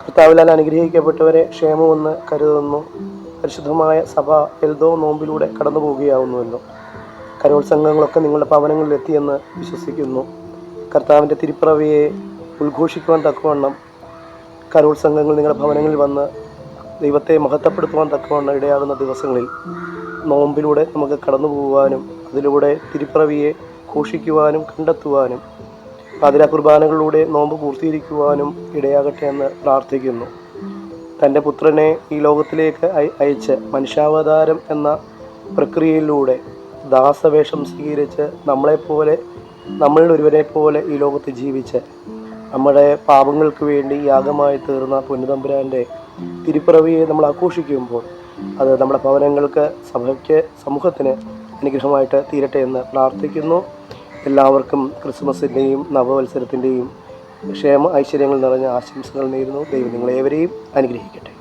കർത്താവിനാൽ അനുഗ്രഹിക്കപ്പെട്ടവരെ ക്ഷേമമെന്ന് കരുതുന്നു. പരിശുദ്ധമായ സഭ എൽദോ നോമ്പിലൂടെ കടന്നു പോവുകയാവുന്നുവല്ലോ. കരോത്സംഗങ്ങളൊക്കെ നിങ്ങളുടെ ഭവനങ്ങളിൽ എത്തിയെന്ന് വിശ്വസിക്കുന്നു. കർത്താവിൻ്റെ തിരുപ്പിറവിയെ ഉദ്ഘോഷിക്കുവാൻ തക്കവണ്ണം കരോത്സംഗങ്ങൾ നിങ്ങളുടെ ഭവനങ്ങളിൽ വന്ന് ദൈവത്തെ മഹത്വപ്പെടുത്തുവാൻ തക്കവണ്ണം ഇടയാകുന്ന ദിവസങ്ങളിൽ നോമ്പിലൂടെ നമുക്ക് കടന്നു പോകുവാനും അതിലൂടെ തിരുപ്പിറവിയെ ഘോഷിക്കുവാനും കണ്ടെത്തുവാനും പാതിരാ കുർബാനകളിലൂടെ നോമ്പ് പൂർത്തീകരിക്കുവാനും ഇടയാകട്ടെ എന്ന് പ്രാർത്ഥിക്കുന്നു. തൻ്റെ പുത്രനെ ഈ ലോകത്തിലേക്ക് അയച്ച് മനുഷ്യാവതാരം എന്ന പ്രക്രിയയിലൂടെ ദാസവേഷം സ്വീകരിച്ച് നമ്മളിൽ ഒരുവരെ പോലെ ഈ ലോകത്ത് ജീവിച്ച് നമ്മുടെ പാപങ്ങൾക്ക് വേണ്ടി യാഗമായി തീർന്ന പൊന്നുതമ്പുരാൻ്റെ തിരുപ്പിറവിയെ നമ്മൾ ആഘോഷിക്കുമ്പോൾ അത് നമ്മുടെ ഭവനങ്ങൾക്ക്, സഭയ്ക്ക്, സമൂഹത്തിന് അനുഗ്രഹമായിട്ട് തീരട്ടെ എന്ന് പ്രാർത്ഥിക്കുന്നു. എല്ലാവർക്കും ക്രിസ്മസിൻ്റെയും നവവത്സരത്തിൻ്റെയും ക്ഷേമ ഐശ്വര്യങ്ങൾ നിറഞ്ഞ ആശംസകൾ നേരുന്നു. ദൈവം നിങ്ങളേവരെയും അനുഗ്രഹിക്കട്ടെ.